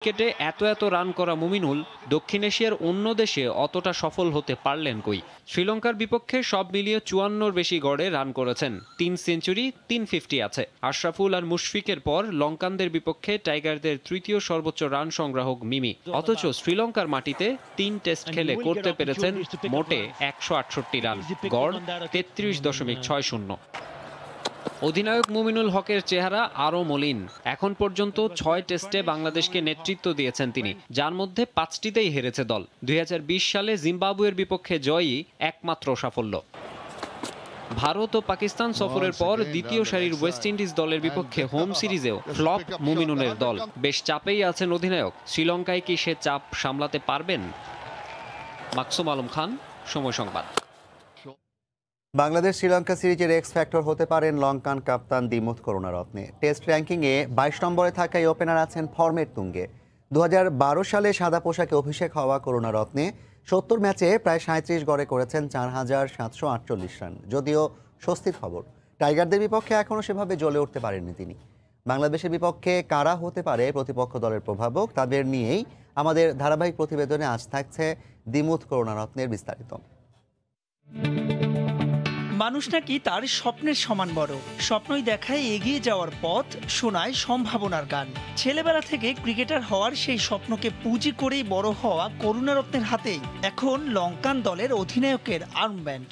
ক্রিকেটে এত রান করা মুমিনুল দক্ষিণ এশিয়ার অন্য দেশে অতটা সফল হতে পারলেন কই। শ্রীলঙ্কার বিপক্ষে সব মিলিয়ে ৫৪-র বেশি গড়ে রান করেছেন, ৩ সেঞ্চুরি ৩50 আছে। আশরাফুল আর মুশফিকের পর লঙ্কানদের বিপক্ষে টাইগারদের তৃতীয় সর্বোচ্চ রান সংগ্রাহক মিমি। অথচ শ্রীলঙ্কার মাটিতে ৩ টেস্ট খেলে করতে পেরেছেন মোটে ১৬৮ রান, গড় ৩৩.৬০। অধিনায়ক মুমিনুল হকের চেহারা আরও মলিন। এখন পর্যন্ত ৬ টেস্টে বাংলাদেশকে নেতৃত্ব দিয়েছেন তিনি, যার মধ্যে ৫টিতেই হেরেছে দল। ২০২০ সালে জিম্বাবুয়ের বিপক্ষে জয়ই একমাত্র সাফল্য। ভারত ও পাকিস্তান সফরের পর দ্বিতীয় সারির ওয়েস্ট ইন্ডিজ দলের বিপক্ষে হোম সিরিজেও ফ্লপ মুমিনুলের দল। বেশ চাপেই আছেন অধিনায়ক। শ্রীলঙ্কায় কি সে চাপ সামলাতে পারবেন? মাকসুম আলম খান, সময় সংবাদ। বাংলাদেশ শ্রীলঙ্কা সিরিজের এক্স ফ্যাক্টর হতে পারেন লঙ্কান কাপ্তান দিমুথ করুণারত্নে। টেস্ট র্যাঙ্কিংয়ে ২২ নম্বরে থাকা এই ওপেনার আছেন ফর্মের তুঙ্গে। ২০১২ সালে সাদা পোশাকে অভিষেক হওয়া করুণারত্নে ৭০ ম্যাচে প্রায় ৩৭ গড়ে করেছেন ৪,৭৪৮ রান। যদিও স্বস্তির খবর, টাইগারদের বিপক্ষে এখনও সেভাবে জ্বলে উঠতে পারেননি তিনি। বাংলাদেশের বিপক্ষে কারা হতে পারে প্রতিপক্ষ দলের প্রভাবক, তাদের নিয়েই আমাদের ধারাবাহিক প্রতিবেদনে আজ থাকছে দিমুথ করুণারত্নের বিস্তারিত। মানুষ নাকি তার স্বপ্নের সমান বড়। স্বপ্নই দেখায় এগিয়ে যাওয়ার পথ, শোনায় সম্ভাবনার গান। ছেলেবেলা থেকে ক্রিকেটার হওয়ার সেই স্বপ্নকে পুঁজি করেই বড় হওয়া করুণারত্নের হাতেই এখন লঙ্কান দলের অধিনায়কের আর্মব্যান্ড।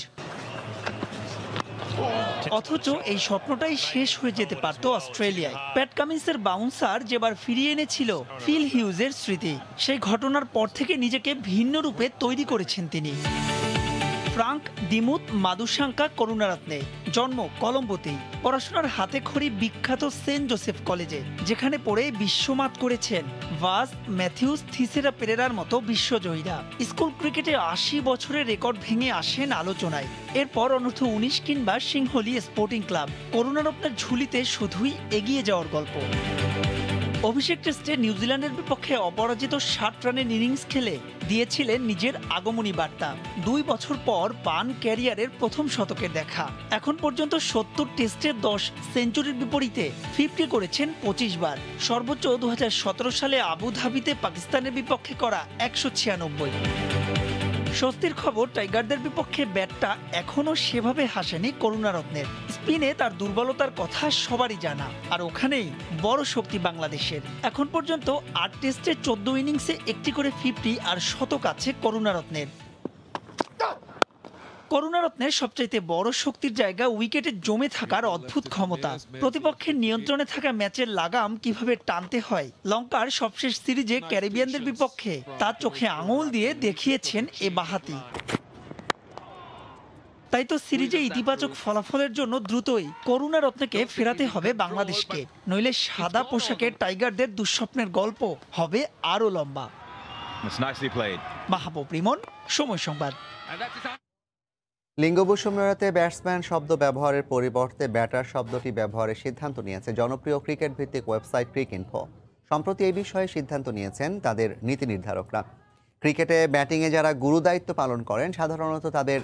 অথচ এই স্বপ্নটাই শেষ হয়ে যেতে পারত অস্ট্রেলিয়ায়। প্যাট কামিন্সের বাউন্সার যেবার ফিরিয়ে এনেছিল ফিল হিউজের স্মৃতি, সেই ঘটনার পর থেকে নিজেকে ভিন্ন রূপে তৈরি করেছেন তিনি। ফ্রাঙ্ক দিমুথ মাদুসাঙ্কা করুণারত্নে জন্ম কলম্বোতেই। পড়াশোনার হাতে খড়ি বিখ্যাত সেন্ট জোসেফ কলেজে, যেখানে পড়ে বিশ্বমাত করেছেন ভাস, ম্যাথিউস, থিসেরা পেরেরার মতো বিশ্বজয়ীরা। স্কুল ক্রিকেটে ৮০ বছরের রেকর্ড ভেঙে আসেন আলোচনায়। এরপর অনূর্ধ্ব ১৯ কিংবা সিংহলী স্পোর্টিং ক্লাব। করুণারত্নের ঝুলিতে শুধুই এগিয়ে যাওয়ার গল্প। অভিষেক টেস্টে নিউজিল্যান্ডের বিপক্ষে অপরাজিত ৬০ রানের ইনিংস খেলে দিয়েছিলেন নিজের আগমনী বার্তা। ২ বছর পর পান ক্যারিয়ারের প্রথম শতকের দেখা। এখন পর্যন্ত ৭০ টেস্টে ১০ সেঞ্চুরির বিপরীতে ৫০ করেছেন ২৫ বার। সর্বোচ্চ ২০১৭ সালে আবুধাবিতে পাকিস্তানের বিপক্ষে করা ১৯৬। স্বস্তির খবর, টাইগারদের বিপক্ষে ব্যাটটা এখনও সেভাবে হাসেনি করুণারত্নের। স্পিনে তার দুর্বলতার কথা সবারই জানা, আর ওখানেই বড় শক্তি বাংলাদেশের। এখন পর্যন্ত ৮ টেস্টে ১৪ ইনিংসে একটি করে ৫০ আর শতক আছে করুণারত্নের। করুণারত্নের সবচাইতে বড় শক্তির জায়গা উইকেটে জমে থাকার অদ্ভুত ক্ষমতা। প্রতিপক্ষের নিয়ন্ত্রণে থাকা ম্যাচের লাগাম কিভাবে টানতে হয় লঙ্কার সবশেষ সিরিজে ক্যারিবিয়ানদের বিপক্ষে তার চোখে আঙুল দিয়ে দেখিয়েছেন এ বাহাতি। তাই তো সিরিজে ইতিবাচক ফলাফলের জন্য দ্রুতই করুণারত্নকে ফেরাতে হবে বাংলাদেশকে, নইলে সাদা পোশাকের টাইগারদের দুঃস্বপ্নের গল্প হবে আরো লম্বা। মাহবুব রিমন, সময় সংবাদ। লিঙ্গ বৈষম্য এড়াতে ব্যাটসম্যান শব্দ ব্যবহারের পরিবর্তে ব্যাটার শব্দটি ব্যবহারের সিদ্ধান্ত নিয়েছে জনপ্রিয় ক্রিকেট ভিত্তিক ওয়েবসাইট ক্রিকইনফো। সম্প্রতি এই বিষয়ে সিদ্ধান্ত নিয়েছেন তাদের নীতি নির্ধারকরা। ক্রিকেটে ব্যাটিংয়ে যারা গুরুদায়িত্ব পালন করেন সাধারণত তাদের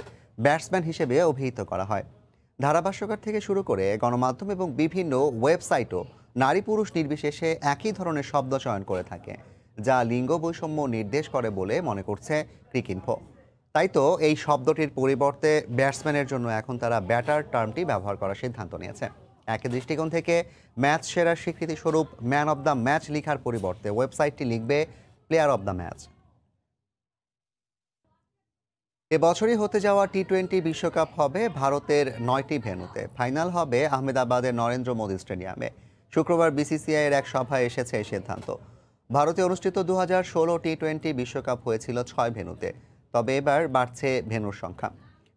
ব্যাটসম্যান হিসেবে অভিহিত করা হয়। ধারাভাষ্যকার থেকে শুরু করে গণমাধ্যম এবং বিভিন্ন ওয়েবসাইটও নারী পুরুষ নির্বিশেষে একই ধরনের শব্দ চয়ন করে থাকে, যা লিঙ্গ বৈষম্য নির্দেশ করে বলে মনে করছে ক্রিকইনফো। তাই তো এই শব্দটির পরিবর্তে ব্যাটসম্যানের জন্য এখন তারা ব্যাটার টার্মটি ব্যবহার করার সিদ্ধান্ত নিয়েছে। একই দৃষ্টিকোণ থেকে ম্যাচ সেরার স্বীকৃতিস্বরূপ ম্যান অব দ্য ম্যাচ লিখার পরিবর্তে ওয়েবসাইটটি লিখবে প্লেয়ার অব দ্য ম্যাচ। এবছরই হতে যাওয়া টি-20 বিশ্বকাপ হবে ভারতের ৯টি ভেন্যুতে। ফাইনাল হবে আহমেদাবাদের নরেন্দ্র মোদী স্টেডিয়ামে। শুক্রবার বিসিসিআই এর এক সভায় এসেছে এই সিদ্ধান্ত। ভারতে অনুষ্ঠিত ২০১৬ টি-20 বিশ্বকাপ হয়েছিল ৬ ভেন্যুতে, তবে এবার বাড়ছে ভেন্যুর সংখ্যা।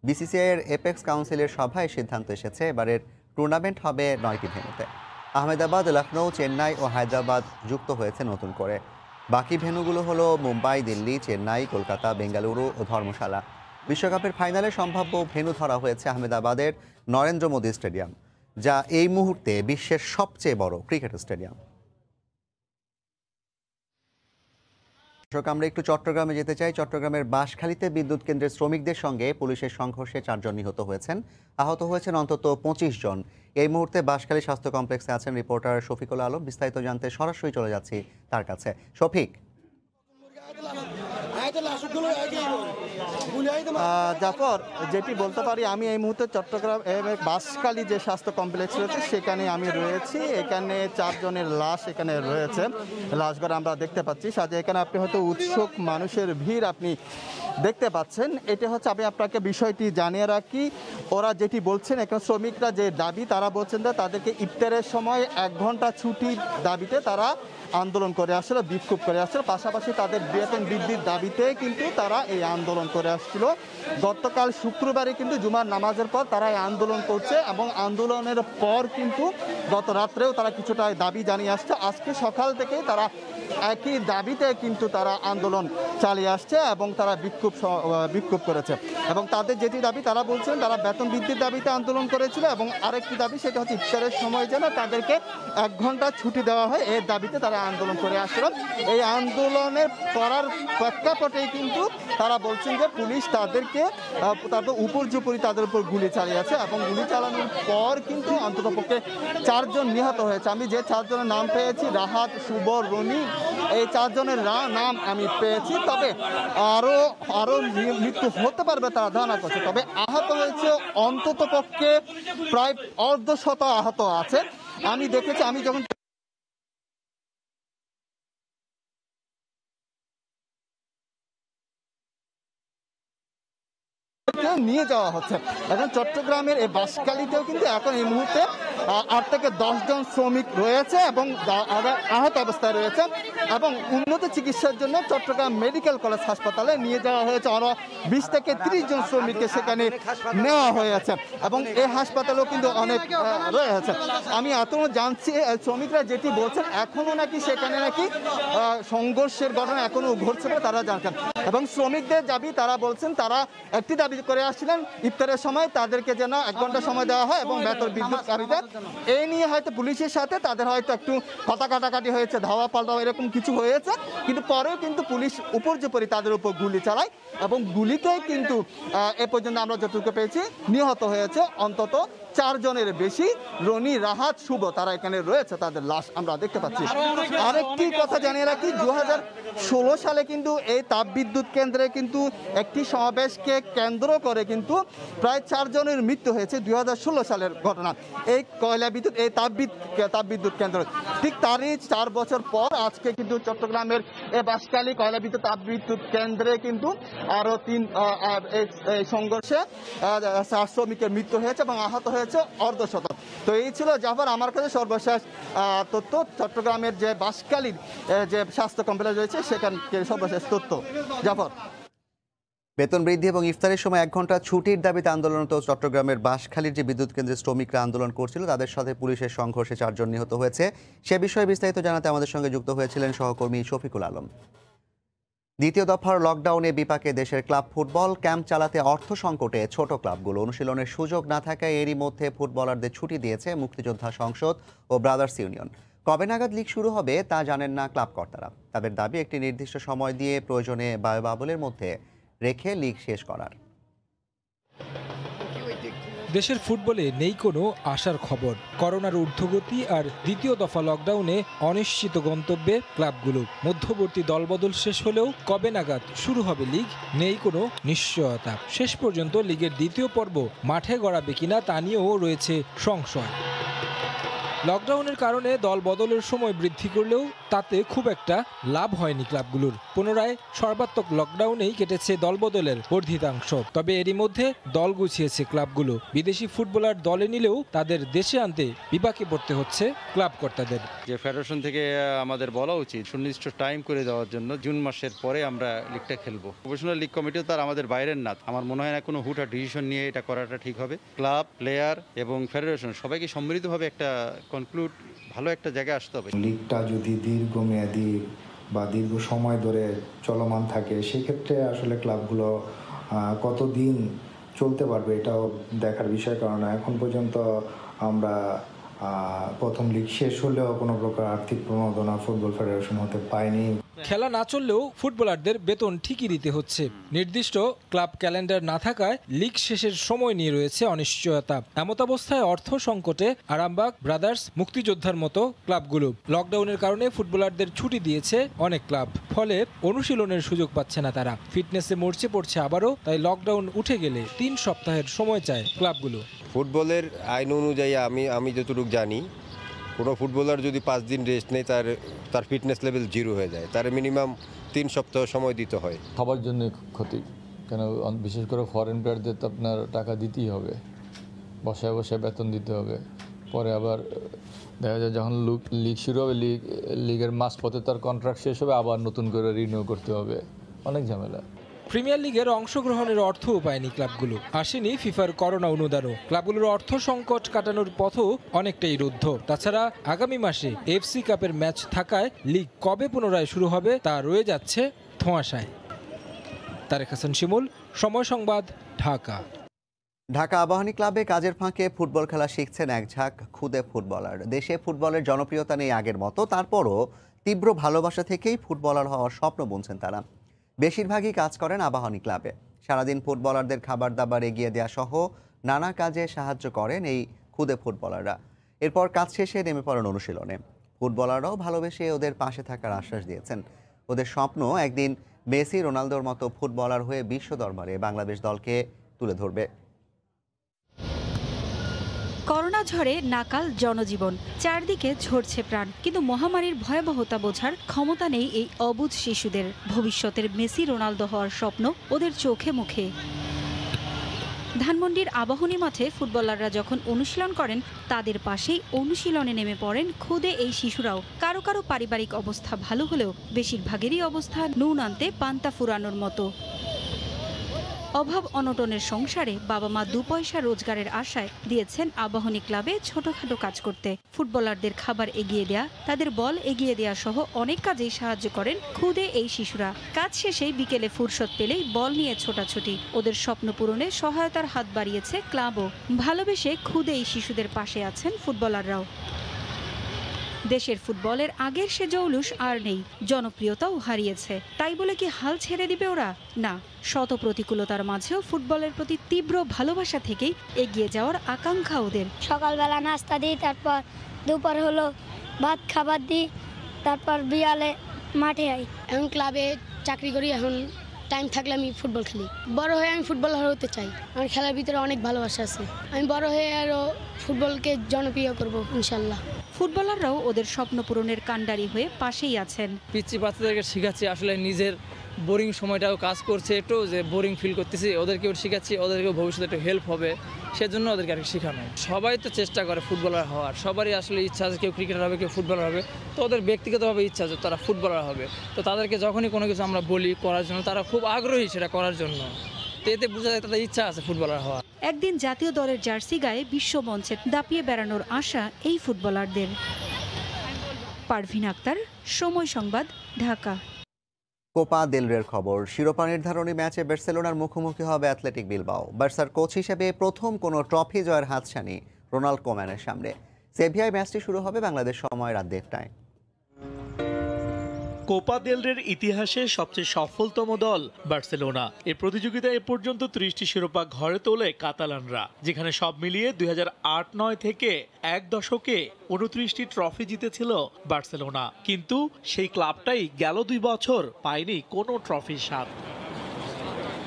বিসিসিআই এর এপেক্স কাউন্সিলের সভায় সিদ্ধান্ত এসেছে এবারের টুর্নামেন্ট হবে ৯টি ভেন্যুতে। আহমেদাবাদ, লখনৌ, চেন্নাই ও হায়দ্রাবাদ যুক্ত হয়েছে নতুন করে। বাকি ভেন্যুগুলো হলো মুম্বাই, দিল্লি, চেন্নাই, কলকাতা, বেঙ্গালুরু ও ধর্মশালা। বিশ্বকাপের ফাইনালে সম্ভাব্য ভেন্যু ধরা হয়েছে আহমেদাবাদের নরেন্দ্র মোদী স্টেডিয়াম, যা এই মুহূর্তে বিশ্বের সবচেয়ে বড় ক্রিকেট স্টেডিয়াম। আমরা একটু চট্টগ্রামে যেতে চাই। চট্টগ্রামের বাঁশখালীতে বিদ্যুৎ কেন্দ্রের শ্রমিকদের সঙ্গে পুলিশের সংঘর্ষে ৪ জন নিহত হয়েছেন, আহত হয়েছেন অন্তত ২৫ জন। এই মুহূর্তে বাঁশখালী স্বাস্থ্য কমপ্লেক্সে আছেন রিপোর্টার শফিকুল আলম। বিস্তারিত জানতে সরাসরি চলে যাচ্ছি তার কাছে। শফিক, জাফর, যেটি বলতে পারি আমি এই মুহূর্তে চট্টগ্রাম বাঁশখালী যে স্বাস্থ্য কমপ্লেক্স রয়েছে সেখানে আমি রয়েছি। এখানে 4 জনের লাশ এখানে রয়েছে, লাশগুলো আমরা দেখতে পাচ্ছি সাথে। এখানে আপনি হয়তো উৎসুক মানুষের ভিড় আপনি দেখতে পাচ্ছেন। এটা হচ্ছে, আমি আপনাকে বিষয়টি জানিয়ে রাখি, ওরা যেটি বলছেন এখন শ্রমিকরা যে দাবি, তারা বলছেন যে তাদেরকে ইফতারের সময় 1 ঘন্টা ছুটির দাবিতে তারা আন্দোলন করে আসছিল, বিক্ষোভ করে আসছিল। পাশাপাশি তাদের বেতন বৃদ্ধির দাবিতে কিন্তু তারা এই আন্দোলন করে আসছিল। গতকাল শুক্রবারে কিন্তু জুমার নামাজের পর তারা এই আন্দোলন করছে এবং আন্দোলনের পর কিন্তু গত রাত্রেও তারা কিছুটা দাবি জানিয়ে আসছে। আজকে সকাল থেকেই তারা একই দাবিতে কিন্তু তারা আন্দোলন চালিয়ে আসছে এবং তারা বিক্ষোভ করেছে। এবং তাদের যেটি দাবি, তারা বলছেন তারা বেতন বৃদ্ধির দাবিতে আন্দোলন করেছিল এবং আরেকটি দাবি, সেটা হচ্ছে ইফতারের সময় যেন তাদেরকে 1 ঘন্টা ছুটি দেওয়া হয়, এর দাবিতে তারা আন্দোলন করে আসছিল। এই আন্দোলনের করার প্রেক্ষাপটেই কিন্তু তারা বলছেন যে পুলিশ তাদেরকে তাদের উপর্যুপরি তাদের উপর গুলি চালিয়েছে এবং গুলি চালানোর পর কিন্তু অন্ততপক্ষে 4 জন নিহত হয়েছে। আমি যে 4 জনের নাম পেয়েছি, রাহাত, শুভ, রনি, এই 4 জনের নাম আমি পেয়েছি। তবে আরো মৃত্যু হতে পারবে তারা ধারণা করছে। তবে আহত হয়েছে অন্তত পক্ষে প্রায় 1/2 আহত আছে। আমি দেখেছি, আমি যখন নিয়ে যাওয়া হচ্ছে। এখন চট্টগ্রামের এই বাঁশখালীতেও কিন্তু এখন এই মুহূর্তে 8 থেকে 10 জন শ্রমিক রয়েছে এবং আহত অবস্থায় রয়েছে এবং উন্নত চিকিৎসার জন্য চট্টগ্রাম মেডিকেল কলেজ হাসপাতালে নিয়ে যাওয়া হয়েছে। আরো 20 থেকে 30 জন শ্রমিককে সেখানে নেওয়া হয়েছে এবং এই হাসপাতালেও কিন্তু অনেক রয়েছে। আমি এখনো জানছি শ্রমিকরা যেটি বলছেন, এখনো নাকি সেখানে নাকি সংঘর্ষের ঘটনা এখনো ঘটছে বলে তারা জানছেন। এবং শ্রমিকদের দাবি, তারা বলছেন তারা একটি দাবি করে আসছিলেন, ইফতারের সময় তাদেরকে যেন 1 ঘন্টা সময় দেওয়া হয় এবং বেতন বিদ্যুৎ দাবিতে। এই নিয়ে হয়তো পুলিশের সাথে তাদের হয়তো একটু কথা কাটাকাটি হয়েছে, ধাওয়া পাল্টাও এরকম কিছু হয়েছে, কিন্তু পরেও কিন্তু পুলিশ উপর্যুপরি তাদের উপর গুলি চালায় এবং গুলিতে কিন্তু এ পর্যন্ত আমরা যতটুকু পেয়েছি নিহত হয়েছে অন্তত 4 জনের বেশি। রনি, রাহাত, শুভ তারা এখানে রয়েছে, তাদের লাশ আমরা দেখতে পাচ্ছি। আরেকটি কথা জানিয়ে রাখি, 2016 সালে কিন্তু এই তাপবিদ্যুৎ কেন্দ্রে কিন্তু একটি সমাবেশকে কেন্দ্র করে কিন্তু প্রায় 4 জনের মৃত্যু হয়েছে। 2016 সালের ঘটনা। এই কয়লা বিদ্যুৎ, এই তাপবিদ্যুৎ কেন্দ্র, ঠিক তারই 4 বছর পর আজকে কিন্তু চট্টগ্রামের এই বাঁশখালী কয়লা বিদ্যুৎ তাপবিদ্যুৎ কেন্দ্রে কিন্তু আরো 3 সংঘর্ষে 4 শ্রমিকের মৃত্যু হয়েছে এবং আহত হয়েছে 1/2। তো এই ছিল জাফর আমার কাছে সর্বশেষ তথ্য। চট্টগ্রামের যে বাঁশখালীর যে স্বাস্থ্য কমপ্লেক্স রয়েছে সেখানকার সর্বশেষ তথ্য। জাফর, বেতন বৃদ্ধি এবং ইফতারের সময় 1 ঘন্টা ছুটির দাবিতে আন্দোলনরত চট্টগ্রামের বাঁশখালীর যে বিদ্যুৎ কেন্দ্রের শ্রমিকরা আন্দোলন করছিল, তাদের সাথে পুলিশের সংঘর্ষে 4 জন নিহত হয়েছে। সে বিষয়ে বিস্তারিত জানাতে আমাদের সঙ্গে যুক্ত হয়েছিলেন সহকর্মী শফিকুল আলম। দ্বিতীয় দফার লকডাউনে বিপাকে দেশের ক্লাব ফুটবল। ক্যাম্প চালাতে অর্থ সংকটে ছোট ক্লাবগুলো। অনুশীলনের সুযোগ না থাকায় এরই মধ্যে ফুটবলারদের ছুটি দিয়েছে মুক্তিযোদ্ধা সংসদ ও ব্রাদার্স ইউনিয়ন। কবে নাগাদ লিগ শুরু হবে তা জানেন না ক্লাব কর্তারা। তাদের দাবি একটি নির্দিষ্ট সময় দিয়ে প্রয়োজনে বায়ুবাবলের মধ্যে রেখে লিগ শেষ করার। দেশের ফুটবলে নেই কোনো আশার খবর। করোনার ঊর্ধ্বগতি আর দ্বিতীয় দফা লকডাউনে অনিশ্চিত গন্তব্যে ক্লাবগুলো। মধ্যবর্তী দলবদল শেষ হলেও কবে নাগাদ শুরু হবে লিগ নেই কোনো নিশ্চয়তা। শেষ পর্যন্ত লিগের দ্বিতীয় পর্ব মাঠে গড়াবে কিনা তা নিয়েও রয়েছে সংশয়। লকডাউনের কারণে দল বদলের সময় বৃদ্ধি করলেও তাতে খুব একটা লাভ হয়নি ক্লাবগুলোর। পুনরায় সর্বাত্মক লকডাউনেই কেটেছে দলবদলের বর্ধিতাংশ। তবে এরই মধ্যে দল গুছিয়েছে ক্লাবগুলো। বিদেশি ফুটবলার দলে নিলেও তাদের দেশে আনতে বিপাকে পড়তে হচ্ছে ক্লাব কর্তাদের। যে ফেডারেশন থেকে আমাদের বলা উচিত সুনির্দিষ্ট টাইম করে দেওয়ার জন্য, জুন মাসের পরে আমরা লিগটা খেলবো। প্রফেশনাল লিগ কমিটিও তার আমাদের বাইরের না। আমার মনে হয় না কোনো হুটহাট ডিসিশন নিয়ে এটা করাটা ঠিক হবে। ক্লাব, প্লেয়ার এবং ফেডারেশন সবাইকে সম্মিলিতভাবে একটা কনক্লুড ভালো একটা জায়গায় আসতে হবে। লিগটা যদি দীর্ঘমেয়াদী বা দীর্ঘ সময় ধরে চলমান থাকে, সেক্ষেত্রে আসলে ক্লাবগুলো কতদিন চলতে পারবে এটাও দেখার বিষয়। কারণ এখন পর্যন্ত আমরা প্রথম লিগ শেষ হলেও কোনো প্রকার আর্থিক প্রণোদনা ফুটবল ফেডারেশন হতে পায়নি। খেলা না চললেও ফুটবলারদের বেতন ঠিকই দিতে হচ্ছে। নির্দিষ্ট ক্লাব ক্যালেন্ডার না থাকায় লিগ শেষের সময় নিয়ে রয়েছে অনিশ্চয়তা। এমত অবস্থায় অর্থ সংকটে আরামবাগ, ব্রাদার্স, মুক্তিযোদ্ধার মতো ক্লাবগুলো। লকডাউনের কারণে ফুটবলারদের ছুটি দিয়েছে অনেক ক্লাব, ফলে অনুশীলনের সুযোগ পাচ্ছে না তারা। ফিটনেসে মরচে পড়ছে আবারও, তাই লকডাউন উঠে গেলে 3 সপ্তাহের সময় চায় ক্লাবগুলো। ফুটবলের আইন অনুযায়ী আমি যতটুকু জানি, কোনো ফুটবলার যদি 5 দিন রেস্ট নেয় তার ফিটনেস লেভেল 0 হয়ে যায়। তার মিনিমাম 3 সপ্তাহ সময় দিতে হয়। খাবার জন্য ক্ষতি, কেন বিশেষ করে ফরেন প্লেয়ারদের তো আপনার টাকা দিতেই হবে, বসায় বসায় বেতন দিতে হবে। পরে আবার দেখা যায় যখন লিগ শুরু হবে, লিগের মাঝপথে তার কন্ট্রাক্ট শেষ হবে, আবার নতুন করে রিনিউ করতে হবে, অনেক ঝামেলা। প্রিমিয়ার লিগের অংশগ্রহণের অর্থও পায়নি ক্লাবগুলো। আসেনি ফিফার করোনা অনুদানও। ক্লাবগুলোর অর্থ সংকট কাটানোর পথও অনেকটাই রুদ্ধ। তাছাড়া আগামী মাসে এফসি কাপের ম্যাচ থাকায় লিগ কবে পুনরায় শুরু হবে তা রয়ে যাচ্ছে ধোঁয়াশায়। তারেক হাসান শিমুল, সময় সংবাদ, ঢাকা। ঢাকা আবাহনী ক্লাবে কাজের ফাঁকে ফুটবল খেলা শিখছেন এক ঝাঁক খুদে ফুটবলার। দেশে ফুটবলের জনপ্রিয়তা নেই আগের মতো, তারপরও তীব্র ভালোবাসা থেকেই ফুটবলার হওয়ার স্বপ্ন বুনছেন তারা। বেশিরভাগই কাজ করেন আবাহনী ক্লাবে। সারাদিন ফুটবলারদের খাবার দাবার এগিয়ে দেওয়া সহ নানা কাজে সাহায্য করেন এই খুদে ফুটবলাররা। এরপর কাজ শেষে নেমে পড়েন অনুশীলনে। ফুটবলাররাও ভালোবেসে ওদের পাশে থাকার আশ্বাস দিয়েছেন। ওদের স্বপ্ন একদিন মেসি, রোনালদোর মতো ফুটবলার হয়ে বিশ্ব দরবারে বাংলাদেশ দলকে তুলে ধরবে। করোনা ঝড়ে নাকাল জনজীবন, চারদিকে ঝরছে প্রাণ, কিন্তু মহামারীর ভয়াবহতা বোঝার ক্ষমতা নেই এই অবুঝ শিশুদের। ভবিষ্যতের মেসি, রোনালদো হওয়ার স্বপ্ন ওদের চোখে মুখে। ধানমন্ডির আবাহনী মাঠে ফুটবলাররা যখন অনুশীলন করেন, তাদের পাশেই অনুশীলনে নেমে পড়েন খুদে এই শিশুরাও। কারো কারো পারিবারিক অবস্থা ভালো হলেও বেশিরভাগেরই অবস্থা নুন আনতে পান্তা ফুরানোর মতো। অভাব অনটনের সংসারে বাবা মা 2 পয়সা রোজগারের আশায় দিয়েছেন আবাহনী ক্লাবে ছোটখাটো কাজ করতে। ফুটবলারদের খাবার এগিয়ে দেয়া, তাদের বল এগিয়ে দেয়া সহ অনেক কাজেই সাহায্য করেন খুদে এই শিশুরা। কাজ শেষে বিকেলে ফুরসত পেলেই বল নিয়ে ছোটাছুটি। ওদের স্বপ্ন পূরণে সহায়তার হাত বাড়িয়েছে ক্লাবও। ভালোবেসে খুদে এই শিশুদের পাশে আছেন ফুটবলাররাও। দেশের ফুটবলের আগের সে জৌলুস আর নেই, জনপ্রিয়তাও হারিয়েছে। তাই বলে কি হাল ছেড়ে দিবে ওরা? না, শত প্রতিকূলতার মাঝেও ফুটবলের প্রতি তীব্র ভালোবাসা থেকেই এগিয়ে যাওয়ার আকাঙ্ক্ষা ওদের। সকালবেলা নাস্তা দিই, তারপর দুপুর হলো ভাত খাবার দিই, তারপর বিয়ালে মাঠে যাই। এখন ক্লাবে চাকরি করি, এখন টাইম থাকলে আমি ফুটবল খেলি। বড় হয়ে আমি ফুটবলার হতে চাই। আমার খেলার ভিতরে অনেক ভালোবাসা আছে। আমি বড় হয়ে আরও ফুটবলকে জনপ্রিয় করব ইনশাল্লাহ। ফুটবলাররাও ওদের স্বপ্ন পূরণের কাণ্ডারি হয়ে পাশেই আছেন। পিচ্ছি বাচ্চাদেরকে শেখাচ্ছি, আসলে নিজের বোরিং সময়টাও কাজ করছে, একটু যে বোরিং ফিল করতেছি, ওদেরকেও শেখাচ্ছি, ওদেরকেও ভবিষ্যতে একটু হেল্প হবে, সেজন্য ওদেরকে আর কি শেখানো। সবাই তো চেষ্টা করে ফুটবলার হওয়ার, সবারই আসলে ইচ্ছা আছে, কেউ ক্রিকেটার হবে, কেউ ফুটবলার হবে। তো ওদের ব্যক্তিগতভাবে ইচ্ছা আছে তারা ফুটবলার হবে। তো তাদেরকে যখনই কোনো কিছু আমরা বলি করার জন্য, তারা খুব আগ্রহী সেটা করার জন্য। তো এতে বোঝা যায় তাদের ইচ্ছা আছে ফুটবলার হওয়ার। একদিন জাতীয় দলের জার্সি গায়ে বিশ্ব মঞ্চে দাপিয়ে বেড়ানোর আশা এই ফুটবলারদের। পারভিন আক্তার, সময় সংবাদ, ঢাকা। কোপা দেল রের খবর। শিরোপা নির্ধারণী ম্যাচে বার্সেলোনার মুখোমুখি হবে অ্যাথলেটিক বিলবাও। বার্সার কোচ হিসেবে প্রথম কোনো ট্রফি জয়ের হাতছানি রোনাল্ড কোম্যানের সামনে। সেভিয়ায় ম্যাচটি শুরু হবে বাংলাদেশ সময় রাত 1টায়। কোপা দেল রের ইতিহাসে সবচেয়ে সফলতম দল বার্সেলোনা। এই প্রতিযোগিতায় এ পর্যন্ত 30টি শিরোপা ঘরে তোলে কাতালানরা, যেখানে সব মিলিয়ে 2008-09 থেকে এক দশকে 29টি ট্রফি জিতেছিল বার্সেলোনা। কিন্তু সেই ক্লাবটাই গেল 2 বছর পায়নি কোনো ট্রফির স্বাদ।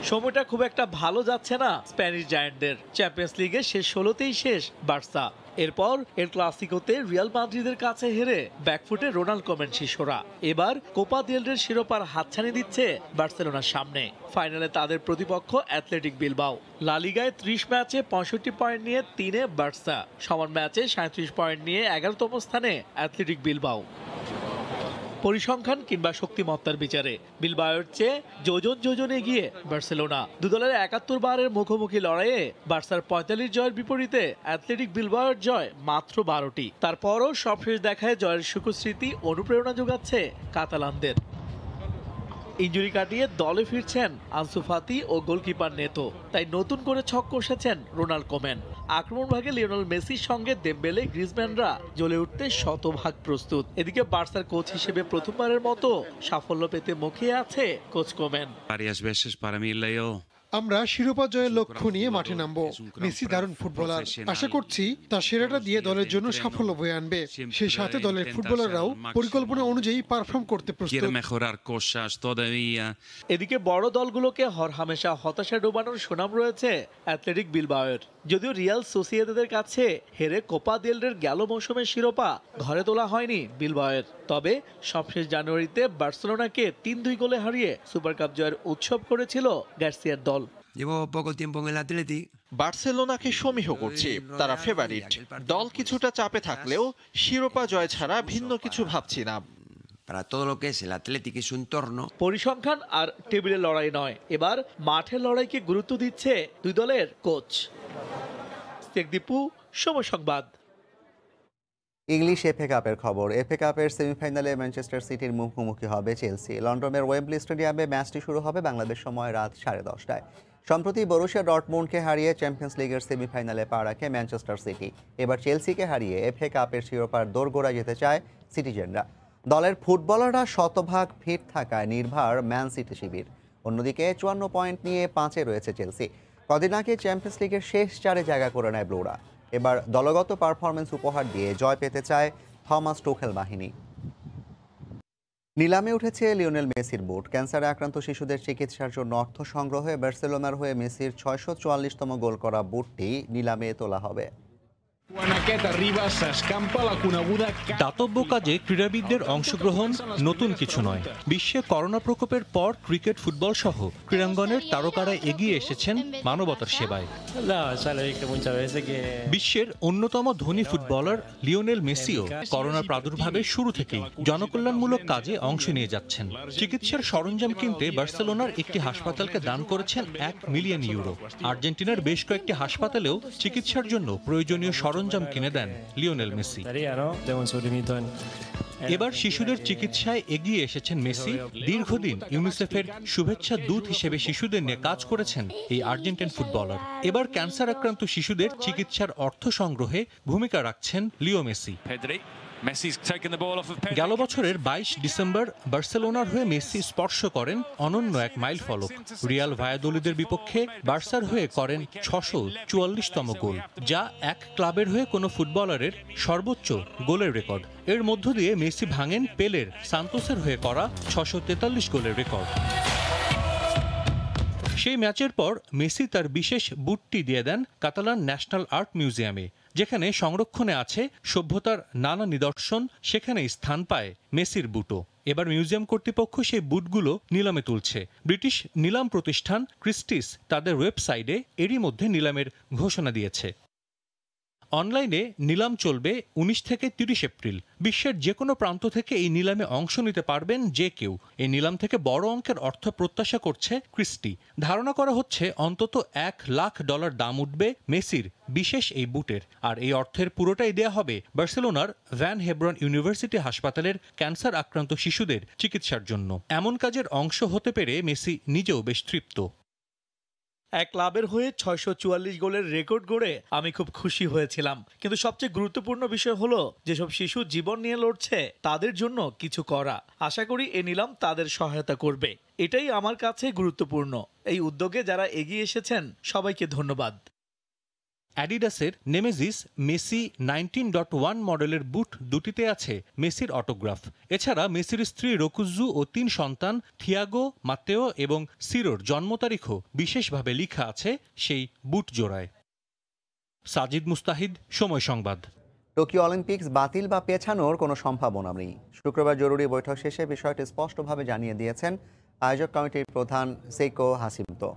সময়টা খুব একটা ভালো যাচ্ছে না স্প্যানিশ জায়ান্টদের। চ্যাম্পিয়ন্স লিগের শেষ 16তেই শেষ বার্সা। এরপর এল ক্লাসিকোতে রিয়াল মাদ্রিদের কাছে হেরে ব্যাকফুটে রোনাল্ড কোম্যান শিষ্যরা। এবার কোপা দেল রের শিরোপার হাতছানি দিচ্ছে বার্সেলোনার সামনে। ফাইনালে তাদের প্রতিপক্ষ অ্যাথলেটিক বিলবাও। লা লিগায় 30 ম্যাচে 65 পয়েন্ট নিয়ে 3-এ বার্সা, সমান ম্যাচে 37 পয়েন্ট নিয়ে 11তম স্থানে অ্যাথলেটিক বিলবাও। পরিসংখ্যান কিংবা শক্তিমত্তার বিচারে বিলবাওয়ের চেয়ে যোজন এগিয়ে বার্সেলোনা। দুদলের 71 বারের মুখোমুখি লড়াইয়ে বার্সার 45 জয়ের বিপরীতে অ্যাথলেটিক বিলবাওয়ের জয় মাত্র 12টি। তারপরও সবশেষ দেখায় জয়ের সুখস্মৃতি অনুপ্রেরণা যোগাচ্ছে কাতালানদের। ইনজুরি কাটিয়ে দলে ফিরছেন আনসু ফাতি ও গোলকিপার নেতো, তাই নতুন করে ছক কষেছেন রোনাল্ড কোম্যান। আক্রমণভাগে লিওনেল মেসির সঙ্গে দেমবেলে, গ্রিজম্যানরা জ্বলে উঠতে শতভাগ প্রস্তুত। এদিকে বার্সার কোচ হিসেবে প্রথমবারের মতো সাফল্য পেতে মুখিয়ে আছে কোচ কোমেন। আমরা শিরোপা জয়ের লক্ষ্য নিয়ে মাঠে নামবো। মেসি দারুণ ফুটবলার, আশা করছি তার সেরাটা দিয়ে দলের জন্য সাফল্য বয়ে আনবে। সেই সাথে দলের ফুটবলাররাও পরিকল্পনা অনুযায়ী পারফর্ম করতে প্রস্তুত। এদিকে বড় দলগুলোকে হরহামেশা হতাশা ডোবানোর সুনাম রয়েছে অ্যাথলেটিক বিলবাওয়ের। যদিও রিয়াল সোসিয়েদাদের কাছে হেরে কোপা দেল রের গেল মৌসুমের শিরোপা ঘরে তোলা হয়নি বিলবাওয়ের। তবে সবশেষ জানুয়ারিতে বার্সেলোনাকে 3-2 গোলে হারিয়ে সুপার কাপ জয়ের উৎসব করেছিল গার্সিয়ার দল। বার্সেলোনাকে সমীহ করছি, তারা ফেভারিট। দল কিছুটা চাপে থাকলেও শিরোপা জয় ছাড়া ভিন্ন কিছু ভাবছি না। পরিসংখ্যান আর টেবিলের লড়াই নয়, এবার মাঠের লড়াইকে গুরুত্ব দিচ্ছে দুই দলের কোচ। দীপু, সময় সংবাদ। ইংলিশ এফএ কাপের খবর। এফএ কাপের সেমিফাইনালে ম্যানচেস্টার সিটির মুখোমুখি হবে চেলসি। লন্ডনের ওয়েম্বলি স্টেডিয়ামে ম্যাচটি শুরু হবে বাংলাদেশ সময় রাত 10:30টায়। সম্প্রতি বরুসিয়া ডর্টমুন্ডকে হারিয়ে চ্যাম্পিয়ন্স লিগের সেমিফাইনালে পা রাখে ম্যানচেস্টার সিটি। এবার চেলসিকে হারিয়ে এফএ কাপের শিরোপার দোরগোড়ায় যেতে চায় সিটিজেনরা। দলের ফুটবলাররা শতভাগ ফিট থাকায় নির্ভর ম্যান সিটি শিবির। অন্যদিকে 54 পয়েন্ট নিয়ে 5-এ রয়েছে চেলসি। কদিন আগে চ্যাম্পিয়ন্স লিগের শেষ 4-এ জায়গা করে নেয় ব্লুরা। এবার দলগত পারফরমেন্স উপহার দিয়ে জয় পেতে চায় থমাস টুখেল বাহিনী। নিলামে উঠেছে লিওনেল মেসির বুট। ক্যান্সারে আক্রান্ত শিশুদের চিকিৎসার জন্য অর্থ সংগ্রহে বার্সেলোনার হয়ে মেসির 644তম গোল করা বুটটি নিলামে তোলা হবে। দাতব্য কাজে ক্রীড়াবিদদের অংশগ্রহণ নতুন কিছু নয়। বিশ্বে করোনা প্রকোপের পর ক্রিকেট, ফুটবল সহ ক্রীড়াঙ্গনের তারকারা এগিয়ে এসেছেন মানবতার সেবায়। বিশ্বের অন্যতম ধনী ফুটবলার লিওনেল মেসিও করোনা প্রাদুর্ভাবের শুরু থেকেই জনকল্যাণমূলক কাজে অংশ নিয়ে যাচ্ছেন। চিকিৎসার সরঞ্জাম কিনতে বার্সেলোনার একটি হাসপাতালকে দান করেছেন 1 মিলিয়ন ইউরো। আর্জেন্টিনার বেশ কয়েকটি হাসপাতালেও চিকিৎসার জন্য প্রয়োজনীয় সরঞ্জাম কিনে দেন লিওনেল মেসি। এবার শিশুদের চিকিৎসায় এগিয়ে এসেছেন মেসি। দীর্ঘদিন ইউনিসেফের শুভেচ্ছা দূত হিসেবে শিশুদের নিয়ে কাজ করেছেন এই আর্জেন্টিন ফুটবলার। এবার ক্যান্সার আক্রান্ত শিশুদের চিকিৎসার অর্থ সংগ্রহে ভূমিকা রাখছেন লিও মেসি। গেল বছরের 22 ডিসেম্বর বার্সেলোনার হয়ে মেসি স্পর্শ করেন অনন্য এক মাইল ফলক। রিয়াল ভায়াদোলিদের বিপক্ষে বার্সার হয়ে করেন 644তম গোল, যা এক ক্লাবের হয়ে কোনো ফুটবলারের সর্বোচ্চ গোলের রেকর্ড। এর মধ্য দিয়ে মেসি ভাঙেন পেলের সান্তোসের হয়ে করা 643 গোলের রেকর্ড। সেই ম্যাচের পর মেসি তার বিশেষ বুটটি দিয়ে দেন কাতালান ন্যাশনাল আর্ট মিউজিয়ামে, যেখানে সংরক্ষণে আছে সভ্যতার নানা নিদর্শন। সেখানেই স্থান পায় মেসির বুটও। এবার মিউজিয়াম কর্তৃপক্ষ সেই বুটগুলো নিলামে তুলছে। ব্রিটিশ নিলাম প্রতিষ্ঠান ক্রিস্টিস তাদের ওয়েবসাইটে এরই মধ্যে নিলামের ঘোষণা দিয়েছে। অনলাইনে নিলাম চলবে 19 থেকে 30 এপ্রিল। বিশ্বের যে কোনো প্রান্ত থেকে এই নিলামে অংশ নিতে পারবেন যে কেউ। এই নিলাম থেকে বড় অঙ্কের অর্থ প্রত্যাশা করছে ক্রিস্টি। ধারণা করা হচ্ছে অন্তত $1 লাখ দাম উঠবে মেসির বিশেষ এই বুটের। আর এই অর্থের পুরোটাই দেয়া হবে বার্সেলোনার ভ্যান হেব্রন ইউনিভার্সিটি হাসপাতালের ক্যান্সার আক্রান্ত শিশুদের চিকিৎসার জন্য। এমন কাজের অংশ হতে পেরে মেসি নিজেও বেশ তৃপ্ত। এক ক্লাবের হয়ে 644 গোলের রেকর্ড গড়ে আমি খুব খুশি হয়েছিলাম। কিন্তু সবচেয়ে গুরুত্বপূর্ণ বিষয় হলো যেসব শিশু জীবন নিয়ে লড়ছে তাদের জন্য কিছু করা। আশা করি এ নিলাম তাদের সহায়তা করবে। এটাই আমার কাছে গুরুত্বপূর্ণ। এই উদ্যোগে যারা এগিয়ে এসেছেন সবাইকে ধন্যবাদ। অ্যাডিডাসের নেমেজিস মেসি 19.1 মডেলের বুট দুটিতে আছে মেসির অটোগ্রাফ। এছাড়া মেসির স্ত্রী রোকুজু ও 3 সন্তান থিয়াগো, মাত্তেও এবং সিরোর জন্ম তারিখও বিশেষভাবে লেখা আছে সেই বুট জোড়ায়। সাজিদ মুস্তাহিদ, সময় সংবাদ। টোকিও অলিম্পিক্স বাতিল বা পেছানোর কোনো সম্ভাবনা নেই। শুক্রবার জরুরি বৈঠক শেষে বিষয়টি স্পষ্টভাবে জানিয়ে দিয়েছেন আয়োজক কমিটির প্রধান সেইকো হাসিমোতো।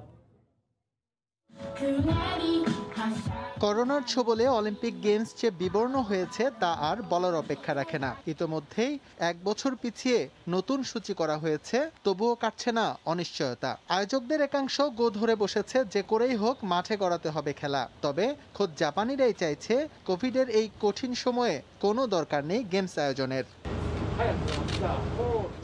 করোনার ছোবলে অলিম্পিক গেমস যে বিবর্ণ হয়েছে তা আর বলার অপেক্ষা রাখে না। ইতোমধ্যেই 1 বছর পিছিয়ে নতুন সূচি করা হয়েছে, তবুও কাটছে না অনিশ্চয়তা। আয়োজকদের একাংশ গো ধরে বসেছে যে করেই হোক মাঠে গড়াতে হবে খেলা। তবে খোদ জাপানিরাই চাইছে কোভিডের এই কঠিন সময়ে কোনো দরকার নেই গেমস আয়োজনের।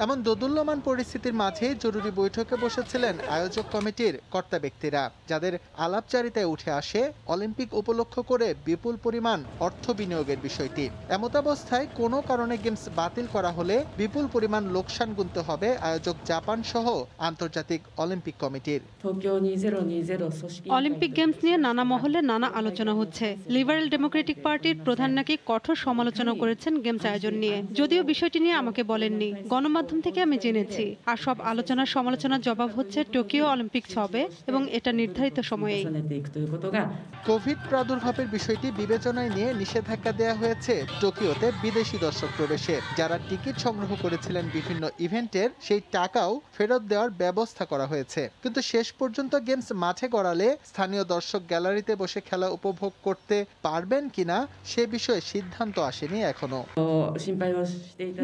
এমন দোদুল্যমান পরিস্থিতির মাঝে জরুরি বৈঠকে বসেছিলেন আয়োজক কমিটির কর্তা ব্যক্তিরা, যাদের আলাপচারিতায় উঠে আসে অলিম্পিক উপলক্ষ করে বিপুল পরিমাণ অর্থ বিনিয়োগের বিষয়টি। এমতাবস্থায় কোনো কারণে গেমস বাতিল করা হলে বিপুল পরিমাণ লোকসান গুনতে হবে আয়োজক জাপান সহ আন্তর্জাতিক অলিম্পিক কমিটির। অলিম্পিক গেমস নিয়ে নানা মহলে নানা আলোচনা হচ্ছে। লিবারেল ডেমোক্রেটিক পার্টির প্রধান নাকি কঠোর সমালোচনা করেছেন গেমস আয়োজন নিয়ে, যদিও বিষয়টি নিয়ে আমাকে বলেননি। গণমাধ্যম থেকে আমি জেনেছি। আর সব আলোচনার সমালোচনার জবাব হচ্ছে টোকিও অলিম্পিক্স হবে এবং এটা নির্ধারিত সময়েই। কোভিড প্রাদুর্ভাবের বিষয়টি বিবেচনায় নিয়ে নিষেধাজ্ঞা দেওয়া হয়েছে টোকিওতে বিদেশি দর্শক প্রবেশে। যারা টিকিট সংগ্রহ করেছিলেন বিভিন্ন ইভেন্টের, সেই টাকাও ফেরত দেওয়ার ব্যবস্থা করা হয়েছে। কিন্তু শেষ পর্যন্ত গেমস মাঠে গড়ালে স্থানীয় দর্শক গ্যালারিতে বসে খেলা উপভোগ করতে পারবেন কিনা সে বিষয়ে সিদ্ধান্ত আসেনি এখনো।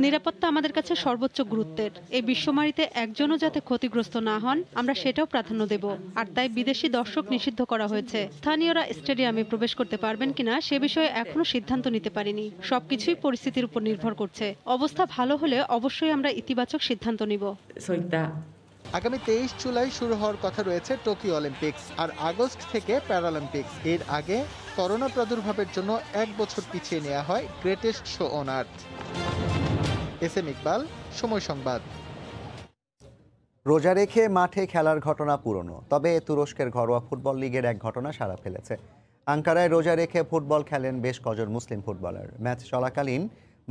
নিরাপত্তা আমাদের কাছে সর্বোচ্চ গুরুত্বের। এই বিশ্বমারিতে একজনও যাতে ক্ষতিগ্রস্ত না হন, আমরা সেটাও প্রাধান্য দেব। আর তাই বিদেশি দর্শক নিষিদ্ধ করা হয়েছে। স্থানীয়রা স্টেডিয়ামে প্রবেশ করতে পারবেন কিনা সে বিষয়ে এখনো সিদ্ধান্ত নিতে পারিনি। সবকিছুই পরিস্থিতির উপর নির্ভর করছে। অবস্থা ভালো হলে অবশ্যই আমরা ইতিবাচক সিদ্ধান্ত নিব। আগামী 23 জুলাই শুরু হওয়ার কথা রয়েছে টোকিও অলিম্পিক্স, আর আগস্ট থেকে প্যারালিম্পিক্স। এর আগে করোনা প্রাদুর্ভাবের জন্য 1 বছর পিছিয়ে নেওয়া হয় greatest show on earth. SM Iqbal, সময় সংবাদ। রোজা রেখে মাঠে খেলার ঘটনা পুরনো, তবে তুরস্কের ঘরোয়া ফুটবল লিগের এক ঘটনা সাড়া ফেলেছে। আঙ্কারায় রোজা রেখে ফুটবল খেলেন বেশ কজন মুসলিম ফুটবলার। ম্যাচ চলাকালীন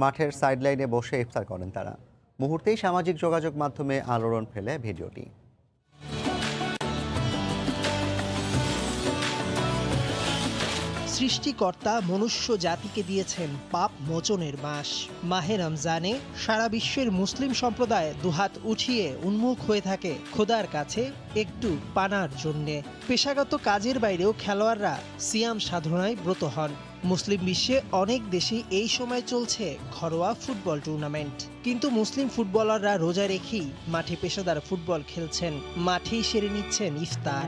মাঠের সাইডলাইনে বসে ইফতার করেন তারা। মুহূর্তেই সামাজিক যোগাযোগ মাধ্যমে আলোড়ন ফেলে ভিডিওটি। সৃষ্টিকর্তা মনুষ্য জাতিকে দিয়েছেন পাপ মোচনের মাস। মাহে রমজানে সারা বিশ্বের মুসলিম সম্প্রদায় দুহাত উঠিয়ে উন্মুখ হয়ে থাকে খোদার কাছে একটু পানার জন্যে। পেশাগত কাজের বাইরেও খেলোয়াড়রা সিয়াম সাধনায় ব্রত হন। মুসলিম বিশ্বে অনেক দেশে এই সময় চলছে ঘরোয়া ফুটবল টুর্নামেন্ট, কিন্তু মুসলিম ফুটবলাররা রোজা রেখেই মাঠে পেশাদার ফুটবল খেলছেন, মাঠেই সেরে নিচ্ছেন ইফতার।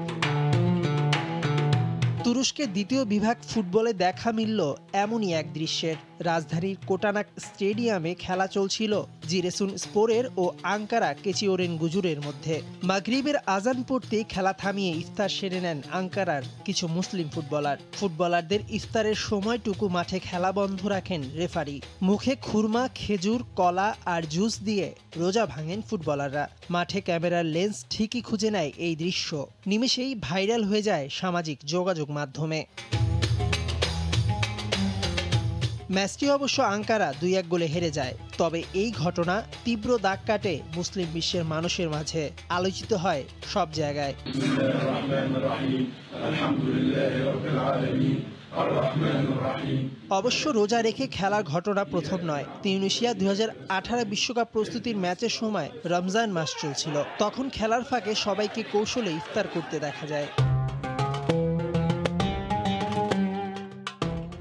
তুরস্কের দ্বিতীয় বিভাগ ফুটবলে দেখা মিলল এমনই এক দৃশ্যের। রাজধানীর কোটানাক স্টেডিয়ামে খেলা চলছিল জিরেসুন স্পোরের ও আঙ্কারা কেচিওরেন গুজুরের মধ্যে। মাগরিবের আজান পড়তেই খেলা থামিয়ে ইফতার সেরে নেন আঙ্কারার কিছু মুসলিম ফুটবলার। ফুটবলারদের ইফতারের সময়টুকু মাঠে খেলা বন্ধ রাখেন রেফারি। মুখে খুরমা, খেজুর, কলা আর জুস দিয়ে রোজা ভাঙেন ফুটবলাররা। মাঠে ক্যামেরার লেন্স ঠিকই খুঁজে নেয় এই দৃশ্য। নিমেষেই ভাইরাল হয়ে যায় সামাজিক যোগাযোগ মাধ্যমে। ম্যাচটি অবশ্য আঙ্কারা 2-1 গোলে হেরে যায়। তবে এই ঘটনা তীব্র দাগ কাটে মুসলিম বিশ্বের মানুষের মাঝে, আলোচিত হয় সব জায়গায়। অবশ্য রোজা রেখে খেলার ঘটনা প্রথম নয়। তিউনিসিয়া 2018 বিশ্বকাপ প্রস্তুতির ম্যাচের সময় রমজান মাস চলছিল। তখন খেলার ফাঁকে সবাইকে কৌশলে ইফতার করতে দেখা যায়।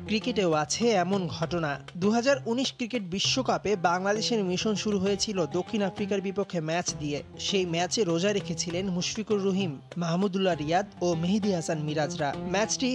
ক্রিকেটেও আছে এমন ঘটনা। 2019 ক্রিকেট বিশ্বকাপে বাংলাদেশের মিশন শুরু হয়েছিল দক্ষিণ আফ্রিকার বিপক্ষে ম্যাচ দিয়ে। সেই ম্যাচে রোজা রেখেছিলেন মুশফিকুর রহিম, মাহমুদুল্লাহ রিয়াদ ও মেহেদী হাসান মিরাজরা। ম্যাচটি